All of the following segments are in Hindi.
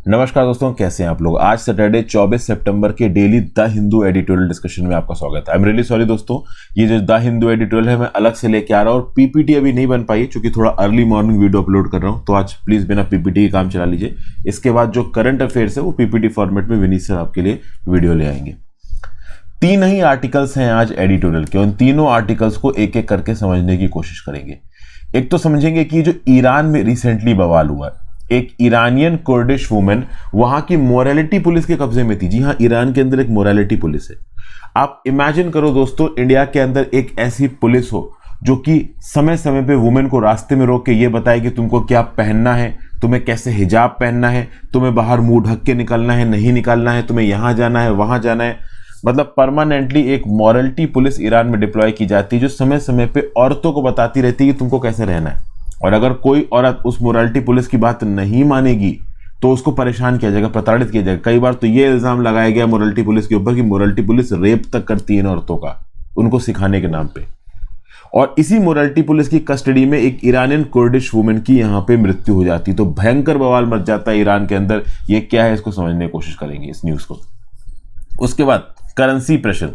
नमस्कार दोस्तों, कैसे हैं आप लोग। आज सैटरडे 24 सितंबर के daily the Hindu editorial discussion में आपका स्वागत है। आई एम रियली सॉरी दोस्तों, ये जो द हिंदू एडिटोरियल है मैं अलग से लेके आ रहा हूँ और पीपीटी अभी नहीं बन पाई क्योंकि थोड़ा अर्ली मॉर्निंग वीडियो अपलोड कर रहा हूँ, तो आज प्लीज बिना पीपीटी के काम चला लीजिए। इसके बाद जो करंट अफेयर्स है वो पीपीटी फॉर्मेट में विनीत सर आपके लिए वीडियो ले आएंगे। 3 ही आर्टिकल्स हैं आज एडिटोरियल के, उन तीनों आर्टिकल्स को एक एक करके समझने की कोशिश करेंगे। एक तो समझेंगे कि जो ईरान में रिसेंटली बवाल हुआ है, एक ईरानियन कुर्दिश वुमेन वहां की मोरालिटी पुलिस के कब्जे में थी। जी हाँ, ईरान के अंदर एक मोरालिटी पुलिस है। आप इमेजिन करो दोस्तों, इंडिया के अंदर एक ऐसी पुलिस हो जो कि समय समय पे वुमेन को रास्ते में रोक के ये बताए कि तुमको क्या पहनना है, तुम्हें कैसे हिजाब पहनना है, तुम्हें बाहर मुंह ढक के निकलना है, नहीं निकलना है, तुम्हें यहां जाना है, वहां जाना है। मतलब परमानेंटली एक मॉरलिटी पुलिस ईरान में डिप्लॉय की जाती है जो समय समय पे औरतों को बताती रहती है कि तुमको कैसे रहना है, और अगर कोई औरत उस मोरालिटी पुलिस की बात नहीं मानेगी तो उसको परेशान किया जाएगा, प्रताड़ित किया जाएगा। कई बार तो ये इल्जाम लगाया गया मोरालिटी पुलिस के ऊपर कि मोरालिटी पुलिस रेप तक करती है इन औरतों का, उनको सिखाने के नाम पे। और इसी मोरालिटी पुलिस की कस्टडी में एक ईरानियन कुर्दिश वुमेन की यहां पे मृत्यु हो जाती, तो भयंकर बवाल मच जाता है ईरान के अंदर। ये क्या है, इसको समझने की कोशिश करेंगे इस न्यूज को। उसके बाद करेंसी प्रेशर।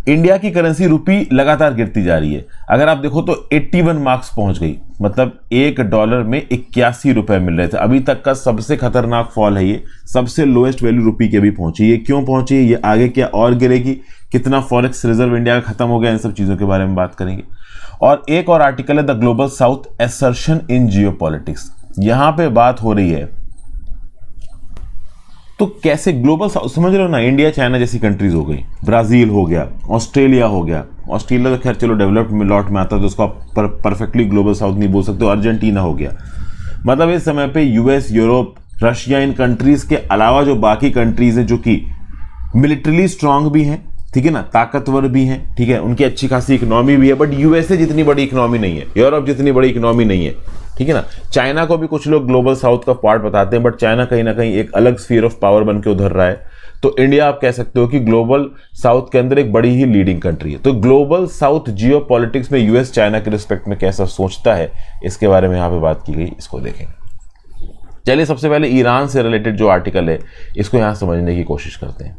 इंडिया की करेंसी रुपी लगातार गिरती जा रही है। अगर आप देखो तो 81 मार्क्स पहुंच गई, मतलब $1 में 81 रुपए मिल रहे थे। अभी तक का सबसे खतरनाक फॉल है ये, सबसे लोएस्ट वैल्यू रुपी के भी पहुंची। ये क्यों पहुंची है, ये आगे क्या और गिरेगी, कितना फॉरेक्स रिजर्व इंडिया का खत्म हो गया, इन सब चीजों के बारे में बात करेंगे। और एक और आर्टिकल है the global south assertion in geopolitics. यहां पे बात हो रही है तो कैसे ग्लोबल साउथ, समझ रहे हो ना, इंडिया चाइना जैसी कंट्रीज हो गई, ब्राजील हो गया, ऑस्ट्रेलिया हो गया। ऑस्ट्रेलिया तो खैर चलो डेवलप्ड में लॉट में आता है तो उसको आप परफेक्टली ग्लोबल साउथ नहीं बोल सकते। अर्जेंटीना हो गया। मतलब इस समय पे यूएस, यूरोप, रशिया, इन कंट्रीज के अलावा जो बाकी कंट्रीज हैं जो कि मिलिट्रीली स्ट्रांग भी हैं, ठीक है ना, ताकतवर भी हैं, ठीक है, उनकी अच्छी खासी इकोनॉमी भी है, बट यूएसए जितनी बड़ी इकोनॉमी नहीं है, यूरोप जितनी बड़ी इकोनॉमी नहीं है, ठीक है ना। चाइना को भी कुछ लोग ग्लोबल साउथ का पार्ट बताते हैं, बट चाइना कहीं ना कहीं एक अलग स्फीयर ऑफ पावर बन के उधर रहा है। तो इंडिया आप कह सकते हो कि ग्लोबल साउथ के अंदर एक बड़ी ही लीडिंग कंट्री है। तो ग्लोबल साउथ जियो पॉलिटिक्स में यूएस चाइना के रिस्पेक्ट में कैसा सोचता है, इसके बारे में यहाँ पे बात की गई, इसको देखेंगे। चलिए सबसे पहले ईरान से रिलेटेड जो आर्टिकल है इसको यहाँ समझने की कोशिश करते हैं।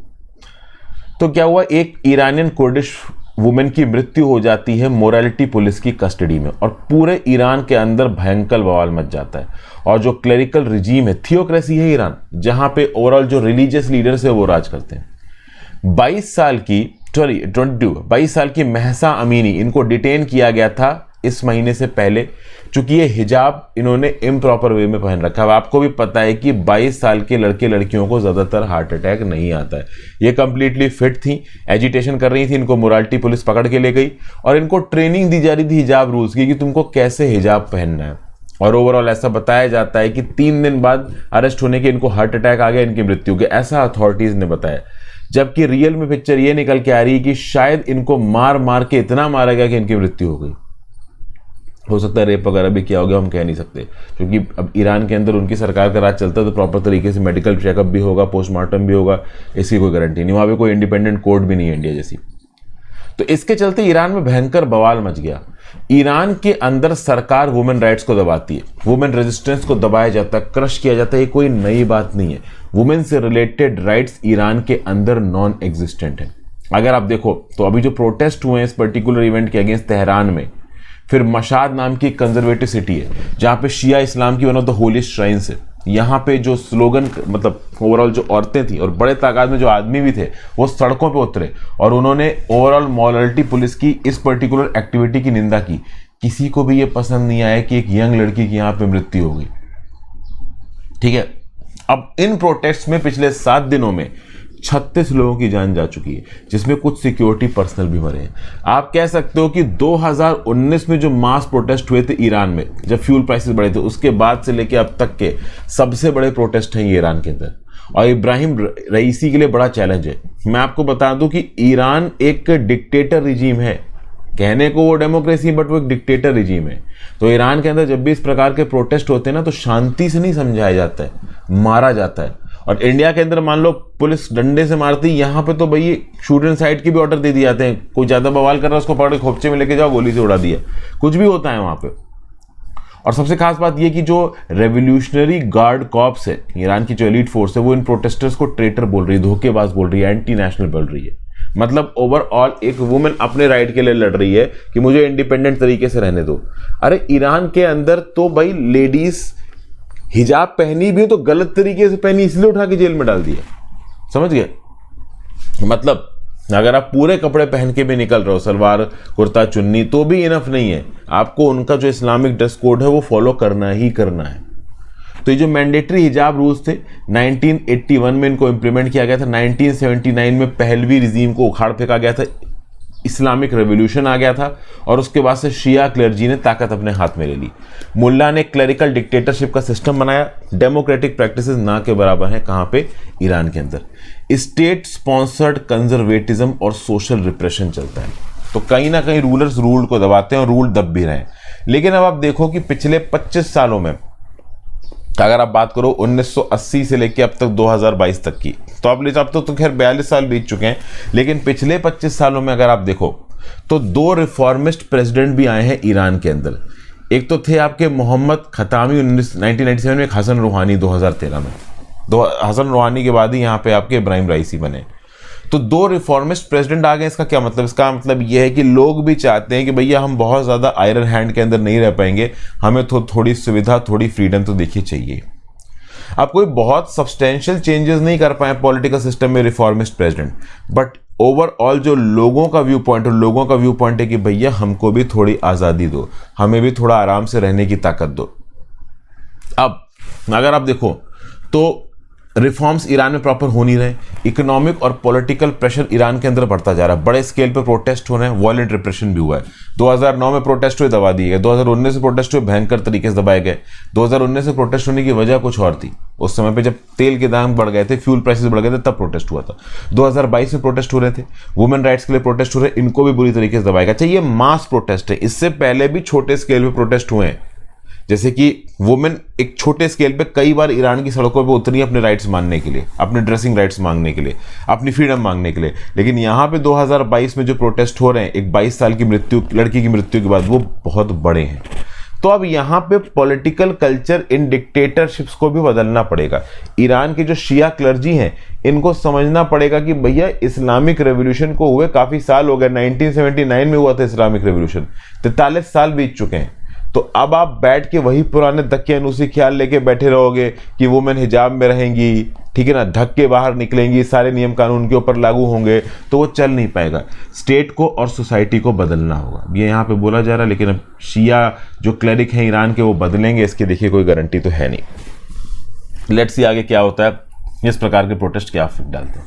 तो क्या हुआ, एक ईरानियन कुर्दिश वुमेन की मृत्यु हो जाती है मोरालिटी पुलिस की कस्टडी में, और पूरे ईरान के अंदर भयंकर बवाल मच जाता है। और जो क्लेरिकल रिजीम है, थियोक्रेसी है ईरान, जहां पे ओवरऑल जो रिलीजियस लीडर्स है वो राज करते हैं। 22 साल की महसा अमीनी, इनको डिटेन किया गया था इस महीने से पहले, चूंकि ये हिजाब इन्होंने इम्प्रॉपर वे में पहन रखा है। आपको भी पता है कि 22 साल के लड़के लड़कियों को ज्यादातर हार्ट अटैक नहीं आता है। ये कंप्लीटली फिट थी, एजिटेशन कर रही थी, इनको मोरालिटी पुलिस पकड़ के ले गई और इनको ट्रेनिंग दी जा रही थी हिजाब रूल्स की कि तुमको कैसे हिजाब पहनना है। और ओवरऑल ऐसा बताया जाता है कि 3 दिन बाद अरेस्ट होने के इनको हार्ट अटैक आ गया, इनकी मृत्यु हो गई, ऐसा अथॉरिटीज ने बताया। जबकि रियल में पिक्चर ये निकल के आ रही है कि शायद इनको मार मार के इतना मारा गया कि इनकी मृत्यु हो गई। हो सकता है रेप वगैरह भी किया हो गया, हम कह नहीं सकते, क्योंकि अब ईरान के अंदर उनकी सरकार का राज चलता है तो प्रॉपर तरीके से मेडिकल चेकअप भी होगा, पोस्टमार्टम भी होगा, इसकी कोई गारंटी नहीं। वहाँ पे कोई इंडिपेंडेंट कोर्ट भी नहीं है इंडिया जैसी। तो इसके चलते ईरान में भयंकर बवाल मच गया। ईरान के अंदर सरकार वुमेन राइट्स को दबाती है, वुमेन रेजिस्टेंस को दबाया जाता है, क्रश किया जाता है। ये कोई नई बात नहीं है। वुमेन से रिलेटेड राइट्स ईरान के अंदर नॉन एग्जिस्टेंट है। अगर आप देखो तो अभी जो प्रोटेस्ट हुए हैं इस पर्टिकुलर इवेंट के अगेंस्ट तेहरान में, फिर मशाद नाम की एक कंजर्वेटिव सिटी है जहां पे शिया इस्लाम की one of the holiest shrines है। यहाँ पे जो स्लोगन, मतलब ओवरऑल जो औरतें थी और बड़े तादाद में जो आदमी भी थे, वो सड़कों पे उतरे और उन्होंने ओवरऑल मोरालिटी पुलिस की इस पर्टिकुलर एक्टिविटी की निंदा की। किसी को भी ये पसंद नहीं आया कि एक यंग लड़की की यहाँ पे मृत्यु हो गई, ठीक है। अब इन प्रोटेस्ट में पिछले 7 दिनों में 36 लोगों की जान जा चुकी है, जिसमें कुछ सिक्योरिटी पर्सनल भी मरे हैं। आप कह सकते हो कि 2019 में जो मास प्रोटेस्ट हुए थे ईरान में, जब फ्यूल प्राइसेस बढ़े थे, उसके बाद से लेके अब तक के सबसे बड़े प्रोटेस्ट हैं ये ईरान के अंदर। और इब्राहिम रईसी के लिए बड़ा चैलेंज है। मैं आपको बता दूं कि ईरान एक डिक्टेटर रिजीम है, कहने को वो डेमोक्रेसी, बट वो एक डिक्टेटर रिजीम है। तो ईरान के अंदर जब भी इस प्रकार के प्रोटेस्ट होते हैं ना, तो शांति से नहीं समझाया जाता है, मारा जाता है। और इंडिया के अंदर मान लो पुलिस डंडे से मारती, यहाँ पे तो भाई शूट एंड साइड की भी ऑर्डर दे दिए जाते हैं। कोई ज्यादा बवाल कर रहा है उसको पकड़ के खोपचे में लेके जाओ, गोली से उड़ा दिया, कुछ भी होता है वहां पे। और सबसे खास बात यह कि जो रेवोल्यूशनरी गार्ड कॉर्प्स है, ईरान की जो एलीट फोर्स है, वो इन प्रोटेस्टर्स को ट्रेटर बोल रही है, धोखेबाज बोल रही है, एंटी नेशनल बोल रही है। मतलब ओवरऑल एक वुमेन अपने राइट के लिए लड़ रही है कि मुझे इंडिपेंडेंट तरीके से रहने दो। अरे ईरान के अंदर तो भाई लेडीज हिजाब पहनी भी हो तो गलत तरीके से पहनी, इसलिए उठा के जेल में डाल दिया। समझ गए? मतलब अगर आप पूरे कपड़े पहन के भी निकल रहे हो, सलवार कुर्ता चुन्नी, तो भी इनफ नहीं है, आपको उनका जो इस्लामिक ड्रेस कोड है वो फॉलो करना ही करना है। तो ये जो मैंडेटरी हिजाब रूल्स थे 1981 में इनको इंप्लीमेंट किया गया था। 1979 में पहलवी रिजीम को उखाड़ फेंका गया था, इस्लामिक रेवोल्यूशन आ गया था और उसके बाद से शिया क्लर्जी ने ताकत अपने हाथ में ले ली। मुल्ला ने क्लरिकल डिक्टेटरशिप का सिस्टम बनाया। डेमोक्रेटिक प्रैक्टिसेस ना के बराबर हैं कहां पे? ईरान के अंदर। स्टेट स्पॉन्सर्ड कंजर्वेटिज्म और सोशल रिप्रेशन चलता है। तो कहीं ना कहीं रूलर्स रूल को दबाते हैं और रूल दब भी रहे हैं। लेकिन अब आप देखो कि पिछले 25 सालों में अगर आप बात करो 1980 से लेकर अब तक 2022 तक की, तो अब तो खैर 42 साल बीत चुके हैं, लेकिन पिछले 25 सालों में अगर आप देखो तो 2 रिफॉर्मिस्ट प्रेसिडेंट भी आए हैं ईरान के अंदर। एक तो थे आपके मोहम्मद खतामी 1997 में, एक हसन रूहानी 2013 में। हसन रूहानी के बाद ही यहाँ पे आपके इब्राहिम राइसी बने। तो 2 रिफॉर्मिस्ट प्रेसिडेंट आ गए। इसका क्या मतलब? इसका मतलब यह है कि लोग भी चाहते हैं कि भैया हम बहुत ज़्यादा आयरन हैंड के अंदर नहीं रह पाएंगे, हमें तो थोड़ी सुविधा, थोड़ी फ्रीडम तो देखिए चाहिए। आप कोई बहुत सब्सटेंशियल चेंजेस नहीं कर पाए पॉलिटिकल सिस्टम में रिफॉर्मिस्ट प्रेसिडेंट, बट ओवरऑल जो लोगों का व्यू पॉइंट है कि भैया हमको भी थोड़ी आज़ादी दो, हमें भी थोड़ा आराम से रहने की ताकत दो। अब अगर आप देखो तो रिफॉर्म्स ईरान में प्रॉपर हो नहीं रहे। इकोनॉमिक और पॉलिटिकल प्रेशर ईरान के अंदर बढ़ता जा रहा है। बड़े स्केल पर प्रोटेस्ट हो रहे हैं, वायलेंट रिप्रेशन भी हुआ है। 2009 में प्रोटेस्ट हुए, दबा दिए गए। 2019 से प्रोटेस्ट हुए, भयंकर तरीके से दबाए गए। 2019 से प्रोटेस्ट होने की वजह कुछ और थी। उस समय पे जब तेल के दाम बढ़ गए थे, फ्यूल प्राइसेस बढ़ गए थे, तब प्रोटेस्ट हुआ था। 2022 में प्रोटेस्ट हो रहे थे, वुमेन राइट्स के लिए प्रोटेस्ट हो रहे, इनको भी बुरी तरीके से दबाया गया। चाहिए मास प्रोटेस्ट है। इससे पहले भी छोटे स्केल पे प्रोटेस्ट हुए हैं, जैसे कि वुमेन एक छोटे स्केल पे कई बार ईरान की सड़कों पे उतरी अपने राइट्स मांगने के लिए, अपने ड्रेसिंग राइट्स मांगने के लिए, अपनी फ्रीडम मांगने के लिए। लेकिन यहाँ पे 2022 में जो प्रोटेस्ट हो रहे हैं एक 22 साल की लड़की की मृत्यु के बाद, वो बहुत बड़े हैं। तो अब यहाँ पे पॉलिटिकल कल्चर इन डिक्टेटरशिप्स को भी बदलना पड़ेगा। ईरान के जो शिया क्लर्जी हैं इनको समझना पड़ेगा कि भैया इस्लामिक रेवोल्यूशन को हुए काफ़ी साल हो गए। 1979 में हुआ था इस्लामिक रेवोल्यूशन, 43 साल बीत चुके हैं। तो अब आप बैठ के वही पुराने दकियानूसी ख्याल लेके बैठे रहोगे कि वुमेन हिजाब में रहेंगी, ठीक है ना, ढक के बाहर निकलेंगी, सारे नियम कानून के ऊपर लागू होंगे, तो वो चल नहीं पाएगा। स्टेट को और सोसाइटी को बदलना होगा, ये यहाँ पे बोला जा रहा है। लेकिन अब शिया जो क्लरिक हैं ईरान के, वो बदलेंगे, इसकी देखिए कोई गारंटी तो है नहीं। लेट्स सी आगे क्या होता है, इस प्रकार के प्रोटेस्ट क्या इफेक्ट डालते हैं।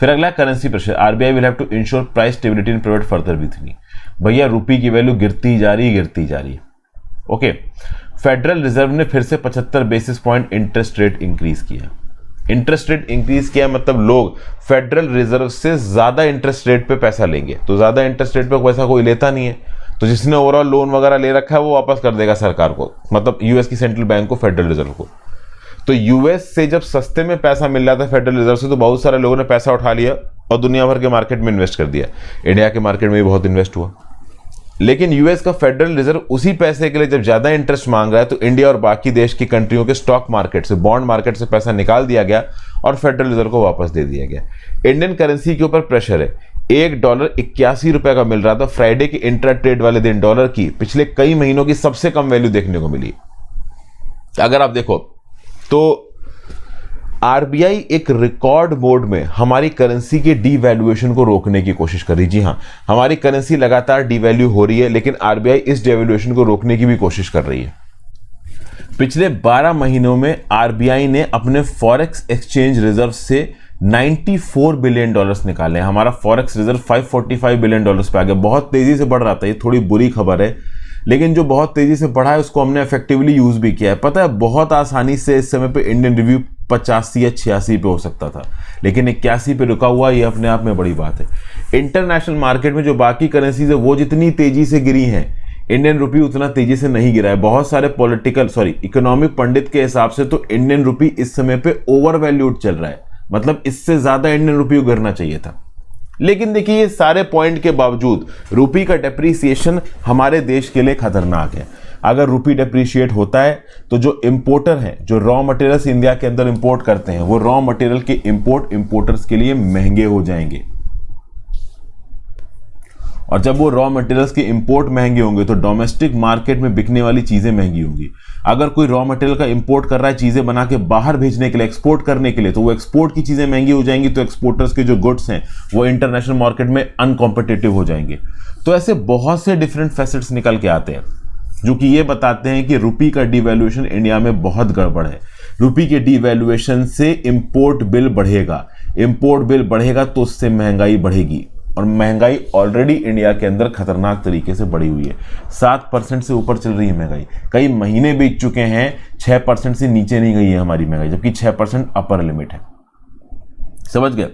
फिर अगला currency pressure. RBI will have to ensure price stability in provide further weakening. भैया रुपये की वैल्यू गिरती जा रही है। ओके, फेडरल रिजर्व ने फिर से 75 basis point interest rate increase किया। इंटरेस्ट रेट इंक्रीज किया मतलब लोग फेडरल रिजर्व से ज्यादा इंटरेस्ट रेट पे पैसा लेंगे। तो ज्यादा इंटरेस्ट रेट पे पैसा कोई लेता नहीं है, तो जिसने ओवरऑल लोन वगैरह ले रखा है वो वापस कर देगा सरकार को, मतलब यूएस की सेंट्रल बैंक को, फेडरल रिजर्व को। तो यूएस से जब सस्ते में पैसा मिल रहा था फेडरल रिजर्व से, तो बहुत सारे लोगों ने पैसा उठा लिया और दुनिया भर के मार्केट में इन्वेस्ट कर दिया। इंडिया के मार्केट में भी बहुत इन्वेस्ट हुआ। लेकिन यूएस का फेडरल रिजर्व उसी पैसे के लिए जब ज्यादा इंटरेस्ट मांग रहा है, तो इंडिया और बाकी देश की कंट्रियों के स्टॉक मार्केट से, बॉन्ड मार्केट से पैसा निकाल दिया गया और फेडरल रिजर्व को वापस दे दिया गया। इंडियन करेंसी के ऊपर प्रेशर है। $1 81 रुपए का मिल रहा था। फ्राइडे के इंट्रा ट्रेड वाले दिन डॉलर की पिछले कई महीनों की सबसे कम वैल्यू देखने को मिली। अगर आप देखो तो आरबीआई एक रिकॉर्ड मोड में हमारी करेंसी के डीवैल्यूएशन को रोकने की कोशिश कर रही। जी हां, हमारी करेंसी लगातार डीवैल्यू हो रही है, लेकिन आरबीआई इस डीवैल्यूएशन को रोकने की भी कोशिश कर रही है। पिछले 12 महीनों में आरबीआई ने अपने फॉरेक्स एक्सचेंज रिजर्व से $94 बिलियन निकाले हैं। हमारा फॉरेक्स रिजर्व $545 बिलियन पे आ गया। बहुत तेजी से बढ़ रहा था, ये थोड़ी बुरी खबर है, लेकिन जो बहुत तेजी से बढ़ा है उसको हमने इफेक्टिवली यूज भी किया है। पता है, बहुत आसानी से इस समय पे इंडियन रिव्यू 85 या 86 पे हो सकता था, लेकिन 81 पे रुका हुआ, ये अपने आप में बड़ी बात है। इंटरनेशनल मार्केट में जो बाकी करेंसीज है वो जितनी तेजी से गिरी हैं, इंडियन रुपी उतना तेजी से नहीं गिरा है। बहुत सारे इकोनॉमिक पंडित के हिसाब से तो इंडियन रुपी इस समय पे ओवर वैल्यूड चल रहा है, मतलब इससे ज्यादा इंडियन रुपी गिरना चाहिए था। लेकिन देखिए, ये सारे पॉइंट के बावजूद रुपी का डेप्रीसिएशन हमारे देश के लिए खतरनाक है। अगर रुपी डेप्रिशिएट होता है तो जो इंपोर्टर हैं, जो रॉ मटेरियल्स इंडिया के अंदर इंपोर्ट करते हैं, वो रॉ मटेरियल के इंपोर्टर्स के लिए महंगे हो जाएंगे। और जब वो रॉ मटेरियल्स के इंपोर्ट महंगे होंगे तो डोमेस्टिक मार्केट में बिकने वाली चीजें महंगी होंगी। अगर कोई रॉ मटेरियल का इंपोर्ट कर रहा है चीजें बना के बाहर भेजने के लिए, एक्सपोर्ट करने के लिए, तो वो एक्सपोर्ट की चीजें महंगी हो जाएंगी, तो एक्सपोर्टर्स के जो गुड्स हैं वो इंटरनेशनल मार्केट में अनकॉम्पिटिटिव हो जाएंगे। तो ऐसे बहुत से डिफरेंट फैसेट्स निकल के आते हैं जो कि ये बताते हैं कि रुपी का डिवैल्यूएशन इंडिया में बहुत गड़बड़ है। रुपी के डिवैल्यूएशन से इंपोर्ट बिल बढ़ेगा, इंपोर्ट बिल बढ़ेगा तो उससे महंगाई बढ़ेगी, और महंगाई ऑलरेडी इंडिया के अंदर खतरनाक तरीके से बढ़ी हुई है। 7% से ऊपर चल रही है महंगाई, कई महीने बीत चुके हैं 6% से नीचे नहीं गई है हमारी महंगाई, जबकि 6% अपर लिमिट है। समझ गए?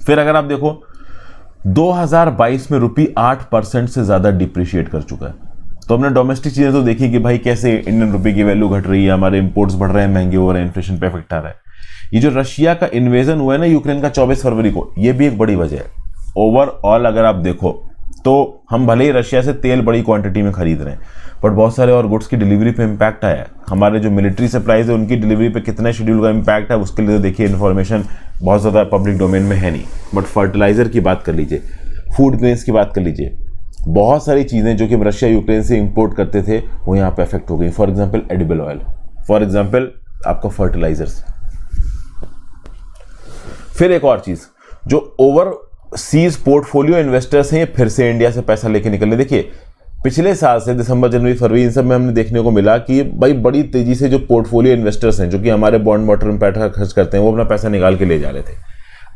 फिर अगर आप देखो 2022 में रुपी 8% से ज्यादा डिप्रिशिएट कर चुका है। तो हमने डोमेस्टिक चीजें तो देखी कि भाई कैसे इंडियन रुपये की वैल्यू घट रही है, हमारे इंपोर्ट्स बढ़ रहे हैं, महंगे हो रहे हैं, इन्फ्लेशन पे इफेक्ट आ रहा है। ये जो रशिया का इन्वेजन हुआ है ना यूक्रेन का 24 फरवरी को, ये भी एक बड़ी वजह है। ओवरऑल अगर आप देखो तो हम भले ही रशिया से तेल बड़ी क्वांटिटी में खरीद रहे हैं, बट बहुत सारे और गुड्स की डिलीवरी पे इम्पैक्ट आया है। हमारे जो मिलिट्री सप्लाईज है उनकी डिलीवरी पे कितने शेड्यूल का इम्पैक्ट है, उसके लिए तो देखिए इन्फॉर्मेशन बहुत ज़्यादा पब्लिक डोमेन में है नहीं। बट फर्टिलाइजर की बात कर लीजिए, फूड ग्रेन्स की बात कर लीजिए, बहुत सारी चीज़ें जो कि हम रशिया यूक्रेन से इम्पोर्ट करते थे वो यहाँ पे अफेक्ट हो गई। For example edible oil, for example आपका फर्टिलाइजर्स। फिर एक और चीज़, जो ओवर सीज पोर्टफोलियो इन्वेस्टर्स हैं, ये फिर से इंडिया से पैसा लेके निकले। देखिए पिछले साल से दिसंबर, जनवरी, फरवरी, इन सब में हमने देखने को मिला कि भाई बड़ी तेजी से जो पोर्टफोलियो इन्वेस्टर्स हैं जो कि हमारे बॉन्ड वाटर में पैसा खर्च करते हैं, वो अपना पैसा निकाल के ले जा रहे थे।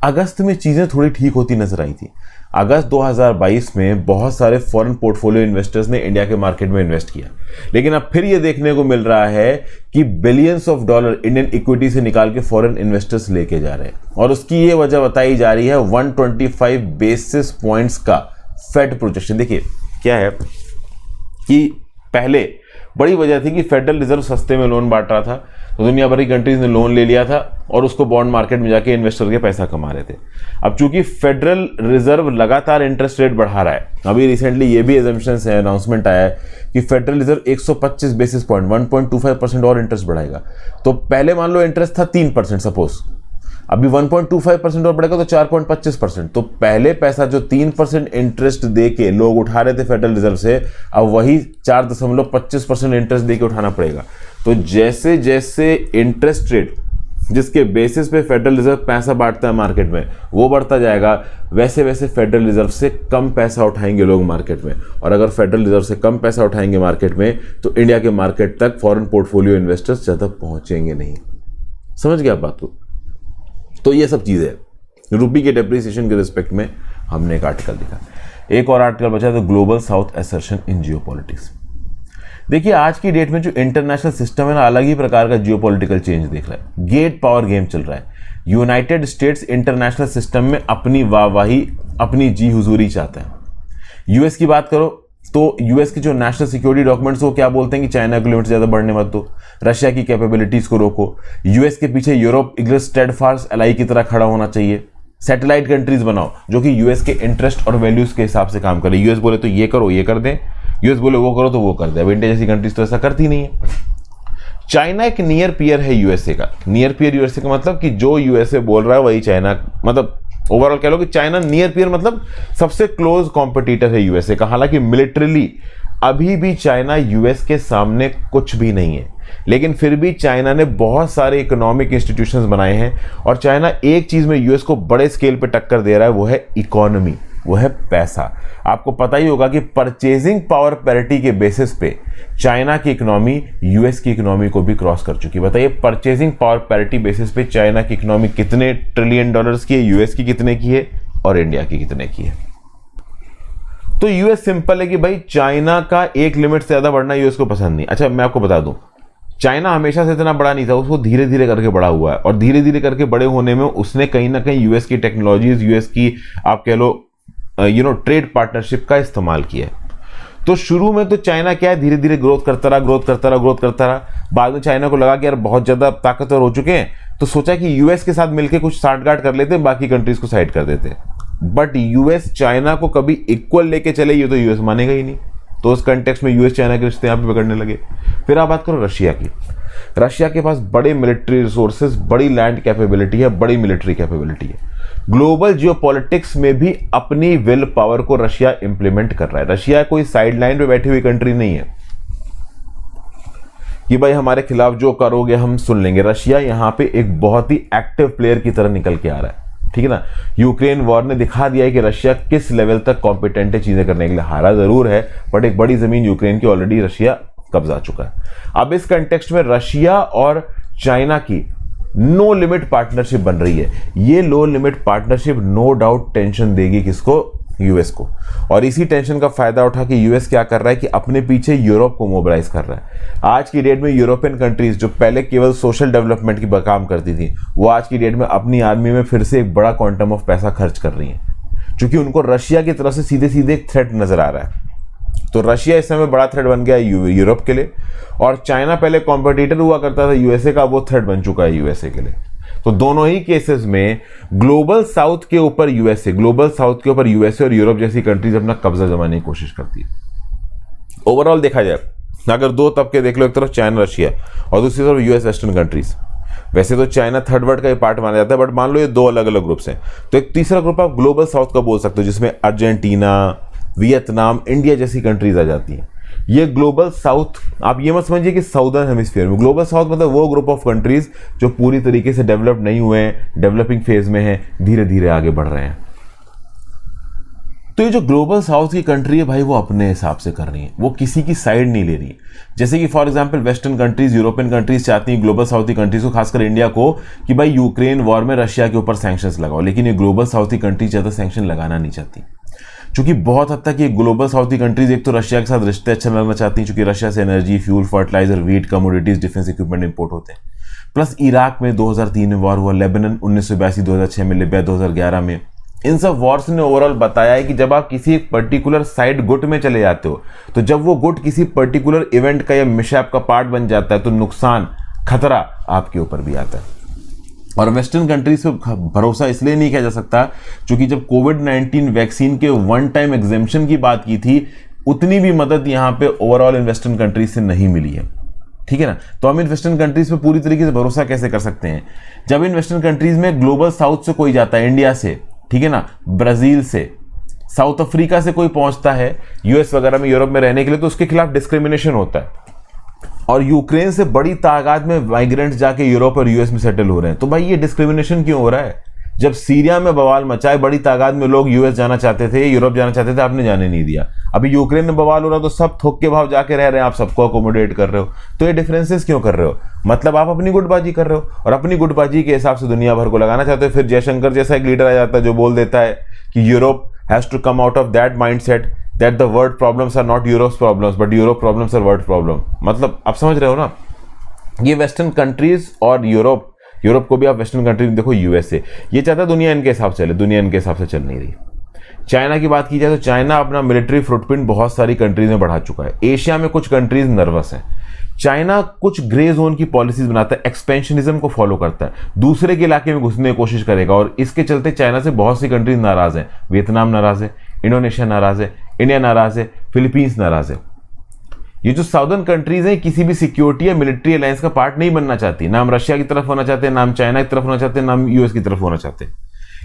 अगस्त में चीज़ें थोड़ी ठीक होती नजर आई थी। अगस्त 2022 में बहुत सारे फॉरेन पोर्टफोलियो इन्वेस्टर्स ने इंडिया के मार्केट में इन्वेस्ट किया, लेकिन अब फिर ये देखने को मिल रहा है कि billions of dollar Indian equity से निकाल के फॉरेन इन्वेस्टर्स लेके जा रहे हैं। और उसकी ये वजह बताई जा रही है 125 बेसिस पॉइंट्स का फेड प्रोजेक्शन। देखिए क्या है कि पहले बड़ी वजह थी कि फेडरल रिजर्व सस्ते में लोन बांट रहा था, तो दुनिया भर की कंट्रीज ने लोन ले लिया था और उसको बॉन्ड मार्केट में जाके इन्वेस्टर के पैसा कमा रहे थे। अब चूंकि फेडरल रिजर्व लगातार इंटरेस्ट रेट बढ़ा रहा है, अभी रिसेंटली ये भी एजम्पशंस है, अनाउंसमेंट आया है कि फेडरल रिजर्व 125 बेसिस पॉइंट 1.25% और इंटरेस्ट बढ़ाएगा। तो पहले मान लो इंटरेस्ट था 3%, सपोज अभी 1.25% और बढ़ेगा तो 4.25%। तो पहले पैसा जो 3% इंटरेस्ट दे के लोग उठा रहे थे फेडरल रिजर्व से, अब वही 4.25% इंटरेस्ट दे के उठाना पड़ेगा। तो जैसे जैसे इंटरेस्ट रेट जिसके बेसिस पे फेडरल रिजर्व पैसा बांटता है मार्केट में वो बढ़ता जाएगा, वैसे वैसे फेडरल रिजर्व से कम पैसा उठाएंगे लोग मार्केट में। और अगर फेडरल रिजर्व से कम पैसा उठाएंगे मार्केट में तो इंडिया के मार्केट तक फॉरेन पोर्टफोलियो इन्वेस्टर्स ज़्यादा पहुंचेंगे नहीं। समझ गया आप बात को? तो ये सब चीज़ें रुपी के डेप्रिसिएशन के रिस्पेक्ट में हमने एक आर्टिकल लिखा। एक और आर्टिकल बचा तो ग्लोबल साउथ असर्शन इन जियोपॉलिटिक्स। देखिए आज की डेट में जो इंटरनेशनल सिस्टम है ना, अलग ही प्रकार का जियोपॉलिटिकल चेंज देख रहा है। गेट पावर गेम चल रहा है। यूनाइटेड स्टेट्स इंटरनेशनल सिस्टम में अपनी वाहवाही, अपनी जी हुजूरी चाहते हैं। यूएस की बात करो तो यूएस के जो नेशनल सिक्योरिटी डॉक्यूमेंट्स वो क्या बोलते हैं कि चाइना को लिमिट ज़्यादा बढ़ने मत दो, रशिया की कैपेबिलिटीज़ को रोको। यूएस के पीछे यूरोप एक स्टेडफास्ट एलाई की तरह खड़ा होना चाहिए। सैटेलाइट कंट्रीज बनाओ जो कि यूएस के इंटरेस्ट और वैल्यूज के हिसाब से काम करे। यूएस बोले तो ये करो, ये कर दें, यूएस बोले वो करो तो वो कर दे। अब इंडिया जैसी कंट्रीज तो ऐसा करती नहीं है। चाइना एक नियर पीयर है यूएसए का। नियर पीयर यूएसए का मतलब कि जो यूएसए बोल रहा है वही चाइना, मतलब ओवरऑल कह लो कि चाइना नियर पीयर मतलब सबसे क्लोज कॉम्पिटिटर है यूएसए का। हालांकि मिलिट्रीली अभी भी चाइना यूएस के सामने कुछ भी नहीं है, लेकिन फिर भी चाइना ने बहुत सारे इकोनॉमिक इंस्टीट्यूशंस बनाए हैं। और चाइना एक चीज में यूएस को बड़े स्केल पे टक्कर दे रहा है, वो है इकोनॉमी, वो है पैसा। आपको पता ही होगा कि परचेजिंग पावर पैरिटी के बेसिस पे चाइना की इकोनॉमी यूएस की इकोनॉमी को भी क्रॉस कर चुकी है। बताइए परचेजिंग पावर पैरिटी बेसिस पे चाइना की इकोनॉमी कितने ट्रिलियन डॉलर्स की है, यूएस की कितने की है और इंडिया की कितने की है। तो यूएस सिंपल है कि भाई चाइना का एक लिमिट से ज्यादा बढ़ना यूएस को पसंद नहीं। अच्छा मैं आपको बता दूं, चाइना हमेशा से इतना बड़ा नहीं था, उसको धीरे धीरे करके बड़ा हुआ है। और धीरे धीरे करके बड़े होने में उसने कहीं ना कहीं यूएस की टेक्नोलॉजीज, यूएस की आप कह लो ट्रेड पार्टनरशिप का इस्तेमाल किया है। तो शुरू में तो चाइना क्या है, धीरे धीरे ग्रोथ करता रहा। बाद में चाइना को लगा कि यार बहुत ज्यादा ताकतवर हो चुके हैं, तो सोचा कि यूएस के साथ मिलकर कुछ साठगांठ कर लेते हैं, बाकी कंट्रीज को साइड कर देते हैं। बट यूएस चाइना को कभी इक्वल लेके चले ये तो यूएस मानेगा ही नहीं। तो उस कंटेक्स्ट में यूएस चाइना के रिश्ते यहाँ पे बिगड़ने लगे। फिर आप बात करो रशिया की। रशिया के पास बड़े मिलिट्री रिसोर्सेज, बड़ी लैंड कैपेबिलिटी है, बड़ी मिलिट्री कैपेबिलिटी है। ग्लोबल जियोपॉलिटिक्स में भी अपनी विल पावर को रशिया इंप्लीमेंट कर रहा है। रशिया कोई साइड लाइन पे बैठी हुई कंट्री नहीं है कि भाई हमारे खिलाफ जो करोगे हम सुन लेंगे। रशिया यहाँ पे एक बहुत ही एक्टिव प्लेयर की तरह निकल के आ रहा है, ठीक है ना। यूक्रेन वॉर ने दिखा दिया है कि रशिया किस लेवल तक कॉम्पिटेंट है चीजें करने के लिए। हारा जरूर है, बट एक बड़ी जमीन यूक्रेन की ऑलरेडी रशिया कब्जा चुका है। अब इस कंटेक्स्ट में रशिया और चाइना की नो लिमिट पार्टनरशिप बन रही है। ये लो limit partnership no doubt tension देगी किसको? यूएस को। और इसी टेंशन का फायदा उठा के यूएस क्या कर रहा है कि अपने पीछे यूरोप को मोबिलाइज कर रहा है। आज की डेट में यूरोपियन कंट्रीज जो पहले केवल सोशल डेवलपमेंट की काम करती थी, वो आज की डेट में अपनी आर्मी में फिर से एक बड़ा क्वांटम ऑफ पैसा खर्च कर रही है, क्योंकि उनको रशिया की तरफ से सीधे सीधे एक थ्रेट नजर आ रहा है। तो रशिया इस समय बड़ा थ्रेट बन गया यूरोप के लिए, और चाइना पहले कॉम्पिटिटर हुआ करता था यूएसए का, वो थ्रेट बन चुका है यूएसए के लिए। तो दोनों ही केसेस में ग्लोबल साउथ के ऊपर यूएसए और यूरोप जैसी कंट्रीज अपना कब्जा जमाने की कोशिश करती है। ओवरऑल देखा जाए, अगर दो तबके देख लो, एक तरफ चाइना रशिया और दूसरी तरफ यूएस वेस्टर्न कंट्रीज। वैसे तो चाइना थर्ड वर्ल्ड का ही पार्ट माना जाता है, बट मान लो ये दो अलग अलग ग्रुप्स हैं, तो एक तीसरा ग्रुप आप ग्लोबल साउथ का बोल सकते हो, जिसमें अर्जेंटीना, वियतनाम, इंडिया जैसी कंट्रीज आ जाती हैं। ये ग्लोबल साउथ, आप ये मत समझिए कि साउदर्न हेमिस्फीयर में। ग्लोबल साउथ मतलब वो ग्रुप ऑफ कंट्रीज जो पूरी तरीके से डेवलप नहीं हुए हैं, डेवलपिंग फेज में हैं, धीरे धीरे आगे बढ़ रहे हैं। तो ये जो ग्लोबल साउथ की कंट्री है भाई, वो अपने हिसाब से कर रही है, वो किसी की साइड नहीं ले रही। जैसे कि for example western countries, European countries चाहती हैं ग्लोबल साउथ की कंट्रीज को, खासकर इंडिया को, कि भाई यूक्रेन वॉर में रशिया के ऊपर सैंक्शंस लगाओ। लेकिन ये ग्लोबल साउथ की कंट्रीज ज्यादा सैंक्शन लगाना नहीं चाहती, क्योंकि बहुत हद तक ये ग्लोबल साउथ की कंट्रीज एक तो रशिया के साथ रिश्ते अच्छा लगाना चाहती हैं, क्योंकि रशिया से energy, fuel, fertiliser, wheat, commodities, defence equipment import होते हैं। प्लस इराक में 2003 में वॉर हुआ, लेबनान 1982, 2006 में, लिबिया 2011 में। इन सब वॉर्स ने ओवरऑल बताया है कि जब आप किसी एक पर्टिकुलर साइड गुट में चले जाते हो, तो जब वो गुट किसी पर्टिकुलर इवेंट का या मिशैप का पार्ट बन जाता है, तो नुकसान, खतरा आपके ऊपर भी आता है। और वेस्टर्न कंट्रीज पे भरोसा इसलिए नहीं किया जा सकता क्योंकि जब कोविड-19 वैक्सीन के वन टाइम एग्जेम्पशन की बात की थी, उतनी भी मदद यहाँ पे ओवरऑल इन वेस्टर्न कंट्रीज से नहीं मिली है, ठीक है ना। तो हम इन वेस्टर्न कंट्रीज पे पूरी तरीके से भरोसा कैसे कर सकते हैं? जब इन वेस्टर्न कंट्रीज में ग्लोबल साउथ से कोई जाता है, इंडिया से, ठीक है ना, ब्राजील से, साउथ अफ्रीका से कोई पहुंचता है यूएस वगैरह में, यूरोप में रहने के लिए, तो उसके खिलाफ डिस्क्रिमिनेशन होता है। और यूक्रेन से बड़ी तादाद में माइग्रेंट्स जाके यूरोप और यूएस में सेटल हो रहे हैं। तो भाई ये डिस्क्रिमिनेशन क्यों हो रहा है? जब सीरिया में बवाल मचाए, बड़ी तादाद में लोग यूएस जाना चाहते थे, यूरोप जाना चाहते थे, आपने जाने नहीं दिया। अभी यूक्रेन में बवाल हो रहा, तो सब थोक के भाव जाके रह रहे हैं, आप सबको अकोमोडेट कर रहे हो। तो ये डिफरेंसेस क्यों कर रहे हो? मतलब आप अपनी गुटबाजी कर रहे हो, और अपनी गुटबाजी के हिसाब से दुनिया भर को लगाना चाहते हो। फिर जयशंकर जैसा एक लीडर आ जाता है जो बोल देता है कि Europe has to come out of that mindset that the world problems are not Europe's problems, but Europe problems are world problem। मतलब आप समझ रहे हो ना, ये वेस्टर्न कंट्रीज और यूरोप को भी आप वेस्टर्न कंट्रीज देखो, यूएसए, ये चाहता है दुनिया इनके हिसाब से चले, दुनिया इनके हिसाब से चल नहीं रही। चाइना की बात की जाए तो चाइना अपना मिलिट्री फुटप्रिंट बहुत सारी कंट्रीज में बढ़ा चुका है। एशिया में कुछ कंट्रीज नर्वस हैं। चाइना कुछ ग्रे जोन की पॉलिसीज बनाता है, एक्सपेंशनिज्म को फॉलो करता है, दूसरे के इलाके में घुसने की कोशिश करेगा, और इसके चलते चाइना से बहुत सी कंट्रीज नाराज हैं। वियतनाम नाराज है, इंडोनेशिया नाराज है, इंडिया नाराज है, फिलीपींस नाराज है। ये जो साउदर्न कंट्रीज हैं, किसी भी सिक्योरिटी या मिलिट्री अलायंस का पार्ट नहीं बनना चाहती, ना हम रशिया की तरफ होना चाहते हैं, ना हम चाइना की तरफ होना चाहते हैं, ना हम यूएस की तरफ होना चाहते।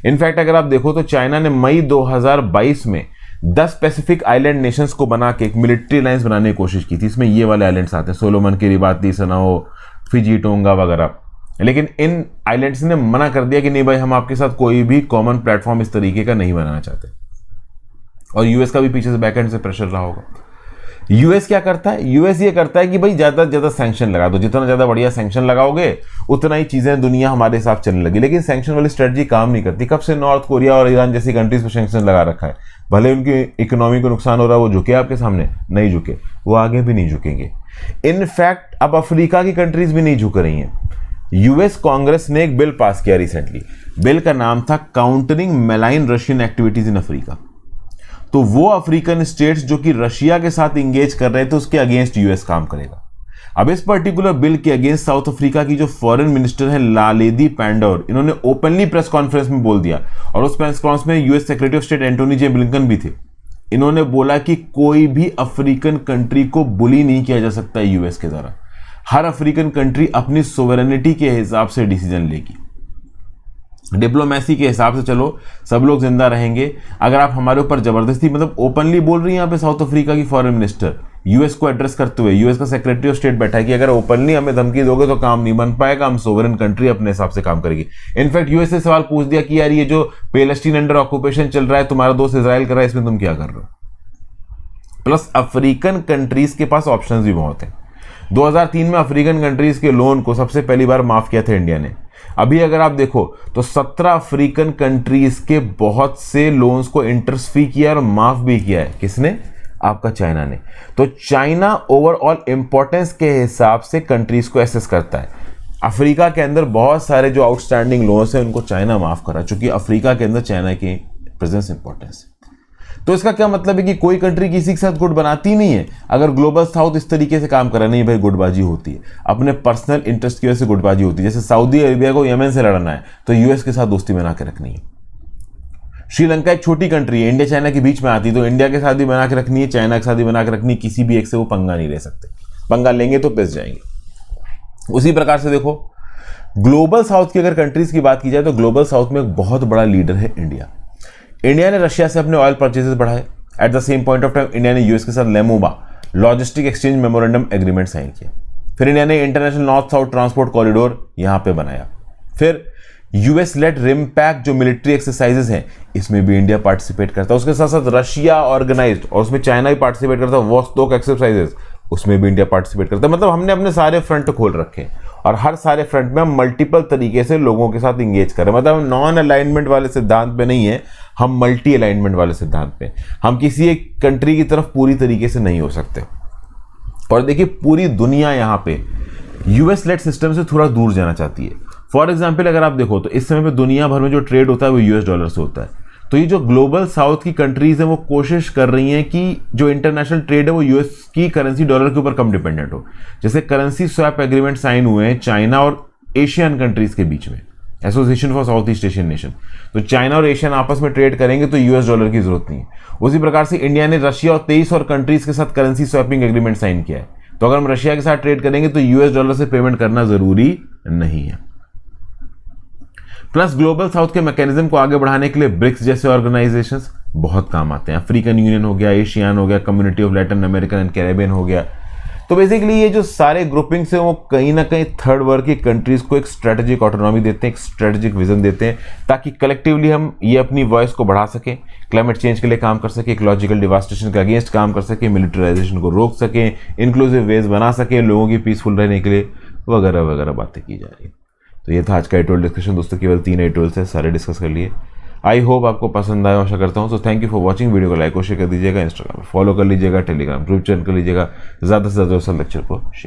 इनफैक्ट अगर आप देखो तो चाइना ने मई 2022 में 10 पैसिफिक आइलैंड नेशंस को बना के एक मिलिट्री अलायंस बनाने की कोशिश की थी। इसमें ये वाले आइलैंड्स आते हैं, सोलोमन, किरिबाती, सनाओ, फिजी, टोंगा वगैरह। लेकिन इन आइलैंड्स ने मना कर दिया कि नहीं भाई, हम आपके साथ कोई भी कॉमन प्लेटफॉर्म इस तरीके का नहीं बनाना चाहते। और यूएस का भी पीछे से बैकएंड से प्रेशर रहा होगा। यूएस क्या करता है? यूएस ये करता है कि भाई ज्यादा से ज्यादा सैंक्शन लगा दो, जितना ज्यादा बढ़िया सैंक्शन लगाओगे उतना ही चीजें दुनिया हमारे हिसाब चलने लगी। लेकिन सैंक्शन वाली स्ट्रेटजी काम नहीं करती। कब से नॉर्थ कोरिया और ईरान जैसी कंट्रीज पर सैंक्शन लगा रखा है, भले उनकी इकोनॉमी को नुकसान हो रहा है, वो झुके आपके सामने? नहीं झुके, वो आगे भी नहीं झुकेंगे। इनफैक्ट अब अफ्रीका की कंट्रीज भी नहीं झुक रही हैं। यूएस कांग्रेस ने एक बिल पास किया रिसेंटली, बिल का नाम था countering malign Russian activities in Africa. तो वो अफ्रीकन स्टेट्स जो कि रशिया के साथ इंगेज कर रहे थे, उसके अगेंस्ट यूएस काम करेगा। अब इस पर्टिकुलर बिल के अगेंस्ट साउथ अफ्रीका की जो फॉरेन मिनिस्टर है लालेदी पैंडोर, इन्होंने ओपनली प्रेस कॉन्फ्रेंस में बोल दिया, और उस प्रेस कॉन्फ्रेंस में US secretary of state Antony J Blinken भी थे, इन्होंने बोला कि कोई भी अफ्रीकन कंट्री को बुली नहीं किया जा सकता यूएस के द्वारा। हर अफ्रीकन कंट्री अपनी सोवरेनिटी के हिसाब से डिसीजन लेगी, डिप्लोमेसी के हिसाब से चलो, सब लोग जिंदा रहेंगे। अगर आप हमारे ऊपर जबरदस्ती, मतलब ओपनली बोल रही हैं यहाँ पे साउथ अफ्रीका की फॉरेन मिनिस्टर यूएस को एड्रेस करते हुए, यूएस का सेक्रेटरी ऑफ स्टेट बैठा है कि अगर ओपनली हमें धमकी दोगे तो काम नहीं बन पाएगा, हम सोवरेन कंट्री अपने हिसाब से काम करेगी। इनफैक्ट यूएस से सवाल पूछ दिया कि यार ये जो पैलेस्टीन अंडर ऑक्यूपेशन चल रहा है, तुम्हारा दोस्त इजराइल कर रहा है, इसमें तुम क्या कर रहे हो। प्लस अफ्रीकन कंट्रीज के पास ऑप्शंस भी बहुत हैं। 2003 में अफ्रीकन कंट्रीज के लोन को सबसे पहली बार माफ किया था इंडिया ने। अभी अगर आप देखो तो 17 अफ्रीकन कंट्रीज के बहुत से लोन्स को इंटरेस्ट फ्री किया और माफ भी किया है। किसने? आपका चाइना ने। तो चाइना ओवरऑल इंपॉर्टेंस के हिसाब से कंट्रीज को एसेस करता है। अफ्रीका के अंदर बहुत सारे जो आउटस्टैंडिंग लोन्स हैं उनको चाइना माफ करा, चूंकि अफ्रीका के अंदर चाइना की प्रेजेंस इंपॉर्टेंस है। तो इसका क्या मतलब है कि कोई कंट्री किसी के साथ गुट बनाती नहीं है। अगर ग्लोबल साउथ इस तरीके से काम कर रहा, नहीं भाई गुटबाजी होती है, अपने पर्सनल इंटरेस्ट की वजह से गुटबाजी होती है। जैसे सऊदी अरेबिया को यमन से लड़ना है तो यूएस के साथ दोस्ती बना के रखनी है। श्रीलंका एक छोटी कंट्री है, इंडिया चाइना के बीच में आती है, तो इंडिया के साथ भी बना के रखनी है, चाइना के साथ भी बना के रखनी है। किसी भी एक से वो पंगा नहीं ले सकते, पंगा लेंगे तो पिस जाएंगे। उसी प्रकार से देखो ग्लोबल साउथ की अगर कंट्रीज की बात की जाए तो ग्लोबल साउथ में एक बहुत बड़ा लीडर है इंडिया। इंडिया ने रशिया से अपने ऑयल परचेजेस बढ़ाए। At the same point of time India ने यूएस के साथ LEMOA logistic exchange memorandum agreement sign किया। फिर इंडिया ने international north south transport corridor यहां पे बनाया। फिर यूएस लेड रिमपैक जो मिलिट्री एक्सरसाइजेस हैं, इसमें भी इंडिया पार्टिसिपेट करता है। उसके साथ साथ रशिया ऑर्गेनाइज्ड, और उसमें चाइना भी पार्टिसिपेट करता है, वोस्टोक एक्सरसाइजेस, उसमें भी इंडिया पार्टिसिपेट करता है। मतलब हमने अपने सारे फ्रंट खोल रखे हैं और हर सारे फ्रंट में हम मल्टीपल तरीके से लोगों के साथ इंगेज करें। मतलब हम नॉन अलाइनमेंट वाले सिद्धांत पे नहीं है, हम मल्टी अलाइनमेंट वाले सिद्धांत पे। हम किसी एक कंट्री की तरफ पूरी तरीके से नहीं हो सकते। और देखिए पूरी दुनिया यहाँ पे यूएस लेड सिस्टम से थोड़ा दूर जाना चाहती है। फॉर एग्जाम्पल अगर आप देखो तो इस समय पे दुनिया भर में जो ट्रेड होता है वो यूएस डॉलर से होता है। तो ये जो ग्लोबल साउथ की कंट्रीज हैं वो कोशिश कर रही हैं कि जो इंटरनेशनल ट्रेड है वो यूएस की करेंसी डॉलर के ऊपर कम डिपेंडेंट हो। जैसे करेंसी स्वैप एग्रीमेंट साइन हुए हैं चाइना और एशियन कंट्रीज के बीच में, association for south east Asian nation. तो चाइना और एशियन आपस में ट्रेड करेंगे तो यूएस डॉलर की जरूरत नहीं है। उसी प्रकार से इंडिया ने रशिया और 23 और कंट्रीज के साथ करेंसी स्वैपिंग एग्रीमेंट साइन किया है। तो अगर हम रशिया के साथ ट्रेड करेंगे तो यूएस डॉलर से पेमेंट करना जरूरी नहीं है। प्लस ग्लोबल साउथ के मैकेनिज्म को आगे बढ़ाने के लिए ब्रिक्स जैसे ऑर्गेनाइजेशंस बहुत काम आते हैं। अफ्रीकन यूनियन हो गया, एशियान हो गया, community of Latin American and Caribbean हो गया। तो बेसिकली ये जो सारे ग्रुपिंग्स हैं वो कहीं ना कहीं थर्ड वर्ल्ड की कंट्रीज को एक स्ट्रेटेजिक ऑटोनॉमी देते हैं, एक स्ट्रेटेजिक विजन देते हैं, ताकि कलेक्टिवली हम ये अपनी वॉइस को बढ़ा सकें, क्लाइमेट चेंज के लिए काम कर सकें, इकोलॉजिकल डिवास्टेशन के अगेंस्ट काम कर सकें, मिलिटराइजेशन को रोक सकें, इंक्लूसिव वेज बना सकें, लोगों की पीसफुल रहने के लिए वगैरह वगैरह बातें की जा रही है। तो ये था आज का एटोल डिस्कशन दोस्तों, केवल 3 एटोल्स है, सारे डिस्कस कर लिए। आई होप आपको पसंद आया, आशा करता हूँ। So thank you for watching. Video को लाइक और शेयर कर दीजिएगा, इंस्टाग्राम पर फॉलो कर लीजिएगा, टेलीग्राम ग्रुप ज्वाइन कर लीजिएगा, ज़्यादा से ज़्यादा लेक्चर को शेयर